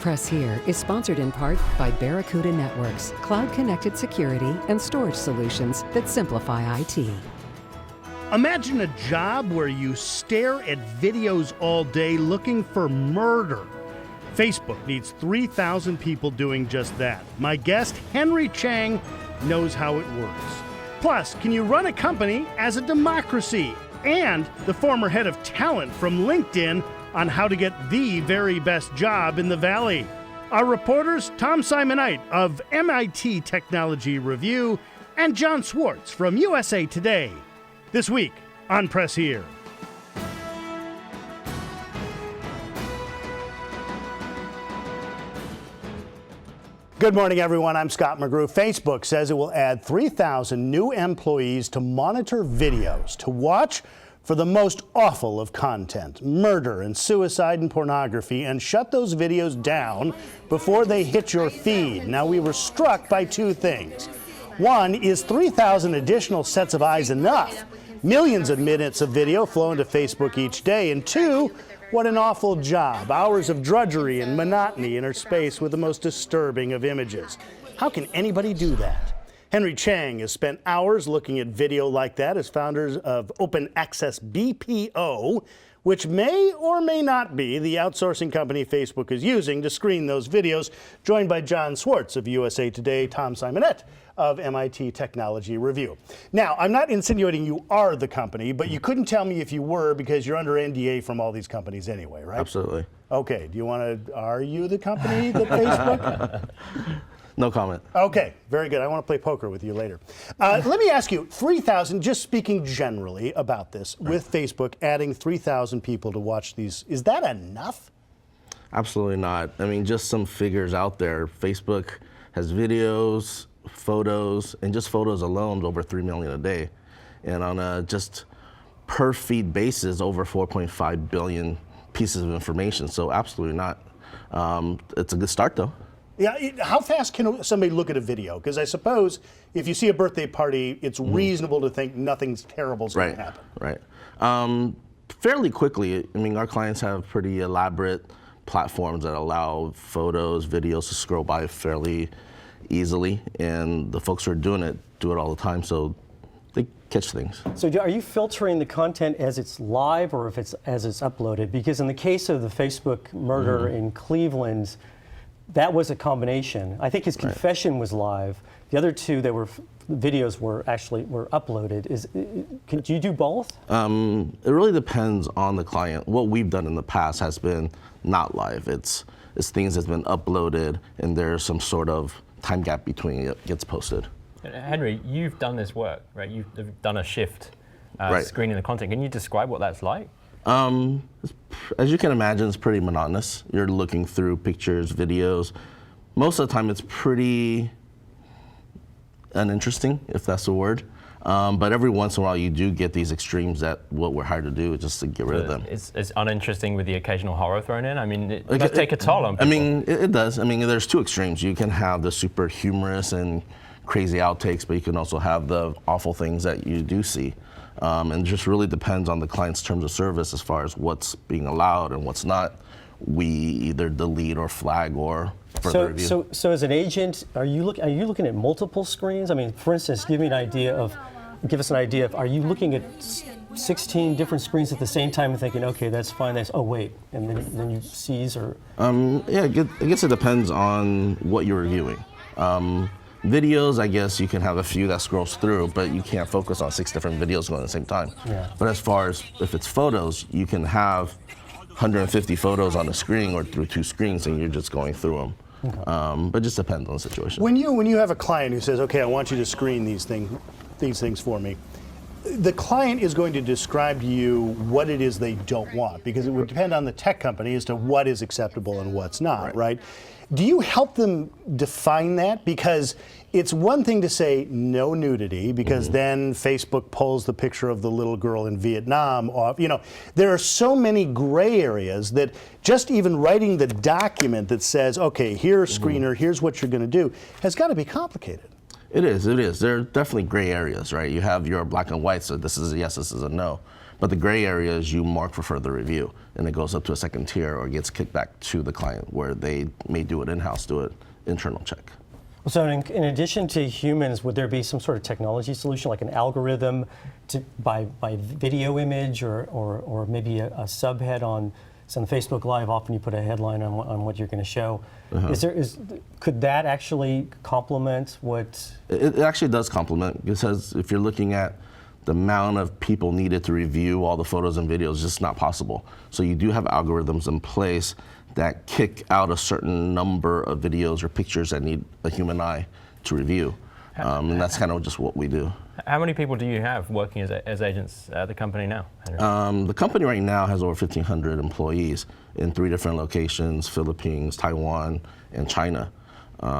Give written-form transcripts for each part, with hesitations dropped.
Press Here is sponsored in part by Barracuda Networks, cloud-connected security and storage solutions that simplify IT. Imagine a job where you stare at videos all day looking for murder. Facebook needs 3,000 people doing just that. My guest, Henry Chang, knows how it works. Plus, can you run a company as a democracy? And the former head of talent from LinkedIn on how to get the very best job in the Valley. Our reporters, Tom Simonite of MIT Technology Review and Jon Swartz from USA Today. This week on Press Here. Good morning, everyone. I'm Scott McGrew. Facebook says it will add 3,000 new employees to monitor videos, to watch for the most awful of content, murder and suicide and pornography, and shut those videos down before they hit your feed. Now, we were struck by two things. One, is 3,000 additional sets of eyes enough? Millions of minutes of video flow into Facebook each day. And two, what an awful job. Hours of drudgery and monotony interspersed with the most disturbing of images. How can anybody do that? Henry Chang has spent hours looking at video like that as founders of Access BPO, which may or may not be the outsourcing company Facebook is using to screen those videos, joined by Jon Swartz of USA Today, Tom Simonite of MIT Technology Review. Now, I'm not insinuating you are the company, but you couldn't tell me if you were because you're under NDA from all these companies anyway, right? Absolutely. Okay, are you the company that Facebook? No comment. Okay, very good. I want to play poker with you later. Let me ask you, 3,000, just speaking generally about this, with Facebook adding 3,000 people to watch these, is that enough? Absolutely not. I mean, just some figures out there. Facebook has videos, photos, and just photos alone over 3 million a day. And on a just per feed basis, over 4.5 billion pieces of information. So absolutely not. It's a good start though. Yeah, how fast can somebody look at a video? Because I suppose if you see a birthday party, it's reasonable to think nothing's terrible is going to happen. Right. Fairly quickly. I mean, our clients have pretty elaborate platforms that allow photos, videos to scroll by fairly easily, and the folks who are doing it do it all the time, so they catch things. So are you filtering the content as it's live or if it's as it's uploaded? Because in the case of the Facebook murder in Cleveland, that was a combination. I think his confession was live. The other two that were videos were uploaded. Do you do both? It really depends on the client. What we've done in the past has been not live. It's things that's been uploaded and there's some sort of time gap between it gets posted. Henry, you've done this work, right? You've done a shift screening the content. Can you describe what that's like? As you can imagine, it's pretty monotonous. You're looking through pictures, videos. Most of the time, it's pretty uninteresting, if that's the word. But every once in a while, you do get these extremes that what we're hired to do is just to get rid of them. It's uninteresting with the occasional horror thrown in. I mean, it must take a toll on people. I mean, it does. I mean, there's two extremes. You can have the super humorous and crazy outtakes, but you can also have the awful things that you do see. And it just really depends on the client's terms of service as far as what's being allowed and what's not. We either delete or flag or further review. So as an agent, are you looking at multiple screens? I mean, for instance, give us an idea of, are you looking at 16 different screens at the same time and thinking, okay, that's fine, oh wait, and then you seize or? Yeah, I guess it depends on what you're reviewing. Videos, I guess you can have a few that scrolls through, but you can't focus on 6 different videos going at the same time. Yeah. But as far as if it's photos, you can have 150 photos on the screen or through 2 screens and you're just going through them. Okay. But it just depends on the situation. When you have a client who says, okay, I want you to screen these things for me, the client is going to describe to you what it is they don't want, because it would depend on the tech company as to what is acceptable and what's not, right? Do you help them define that? Because it's one thing to say no nudity, because then Facebook pulls the picture of the little girl in Vietnam off. You know, there are so many gray areas that just even writing the document that says, okay, here's screener, here's what you're going to do, has got to be complicated. It is. There are definitely gray areas, right? You have your black and white, so this is a yes, this is a no. But the gray area is you mark for further review, and it goes up to a second tier or gets kicked back to the client where they may do it in-house, do it internal check. So in addition to humans, would there be some sort of technology solution, like an algorithm by video image or maybe a subhead on some Facebook Live? Often you put a headline on what you're going to show. Could that actually complement what? It actually does complement, because if you're looking at the amount of people needed to review all the photos and videos, it's just not possible. So you do have algorithms in place that kick out a certain number of videos or pictures that need a human eye to review. And that's kind of just what we do. How many people do you have working as agents at the company now, Henry? The company right now has over 1,500 employees in 3 different locations: Philippines, Taiwan, and China.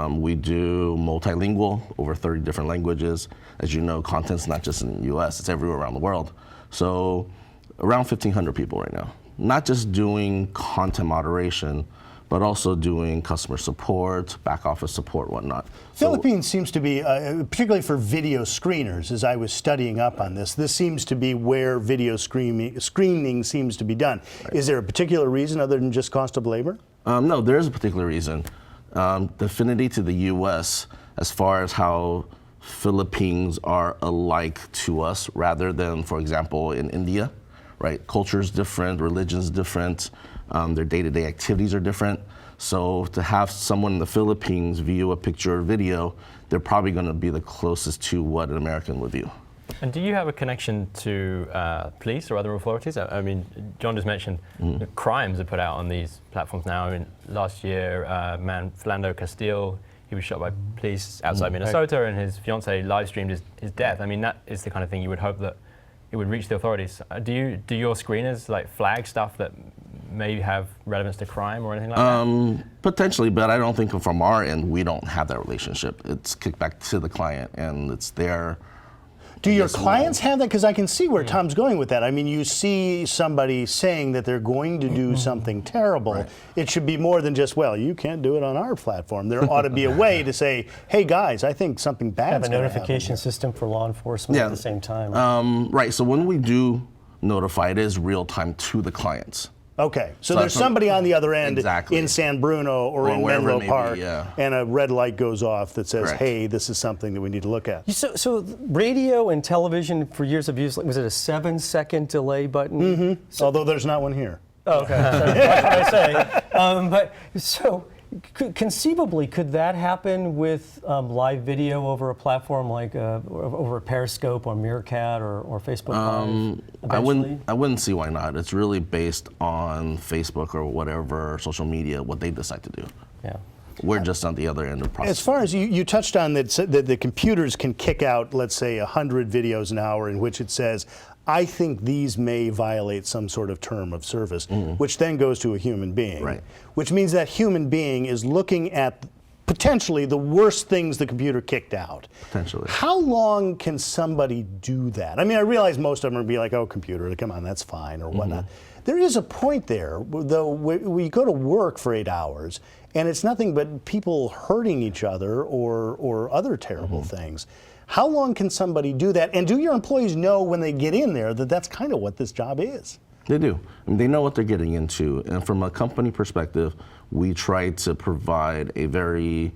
We do multilingual, over 30 different languages. As you know, content's not just in the US, it's everywhere around the world. So around 1,500 people right now. Not just doing content moderation, but also doing customer support, back office support, whatnot. Philippines seems to be, particularly for video screeners, as I was studying up on this seems to be where video screening seems to be done. Right. Is there a particular reason other than just cost of labor? No, there is a particular reason. The affinity to the US, as far as how Philippines are alike to us rather than, for example, in India, right? Culture is different, religion is different, their day-to-day activities are different. So to have someone in the Philippines view a picture or video, they're probably going to be the closest to what an American would view. And do you have a connection to police or other authorities? I mean, Jon just mentioned the crimes are put out on these platforms now. I mean, last year, Philando Castile, he was shot by police outside Minnesota, and his fiance live streamed his death. I mean, that is the kind of thing you would hope that it would reach the authorities. Do your screeners like flag stuff that may have relevance to crime or anything like that? Potentially, but I don't think from our end we don't have that relationship. It's kicked back to the client, and it's their. Do your clients have that? Because I can see where Tom's going with that. I mean, you see somebody saying that they're going to do something terrible. Right. It should be more than just, well, you can't do it on our platform. There ought to be a way to say, hey, guys, I think something bad is going to happen. Have a notification system for law enforcement at the same time. Right, so when we do notify, it is real time to the clients. Okay, so there's somebody on the other end in San Bruno or in Menlo Park, and a red light goes off that says, hey, this is something that we need to look at. So radio and television for years have used, was it a 7-second delay button? Mm-hmm. So, although there's not one here. Oh, okay, so that's what I say. Conceivably, could that happen with live video over a platform like over a Periscope or Meerkat or Facebook Live? I wouldn't see why not. It's really based on Facebook or whatever social media, what they decide to do. Yeah. We're just on the other end of the process. As far as you touched on that the computers can kick out, let's say, 100 videos an hour in which it says, I think these may violate some sort of term of service, which then goes to a human being, which means that human being is looking at potentially the worst things the computer kicked out. Potentially. How long can somebody do that? I mean, I realize most of them would be like, oh, computer, come on, that's fine, or whatnot. There is a point there, though, we go to work for 8 hours, and it's nothing but people hurting each other or other terrible things. How long can somebody do that? And do your employees know when they get in there that that's kind of what this job is? They do. I mean, they know what they're getting into. And from a company perspective, we try to provide a very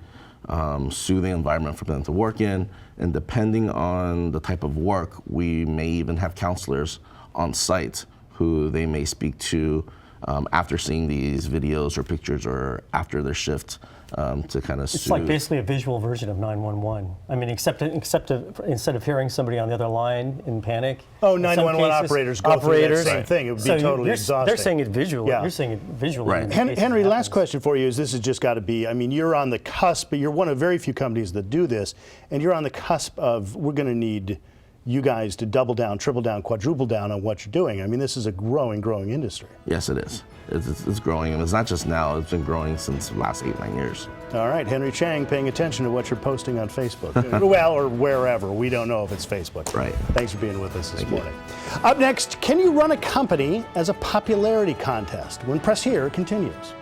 soothing environment for them to work in. And depending on the type of work, we may even have counselors on site who they may speak to after seeing these videos or pictures or after their shift to kind of It's like basically a visual version of 911. I mean, except instead of hearing somebody on the other line in panic. Oh, 911 operators go through that same thing. It would be totally exhausting. They're saying it visually. Yeah. You're saying it visually. Right. Henry, last question for you is this has just got to be, I mean, you're on the cusp, but you're one of very few companies that do this, and you're on the cusp of, we're going to need you guys to double down, triple down, quadruple down on what you're doing. I mean, this is a growing industry. Yes, it is. It's growing, and it's not just now. It's been growing since the last 8-9 years. All right, Henry Chang, paying attention to what you're posting on Facebook. Well, or wherever. We don't know if it's Facebook. Right. Thanks for being with us this morning. Up next, can you run a company as a popularity contest? When Press Here continues.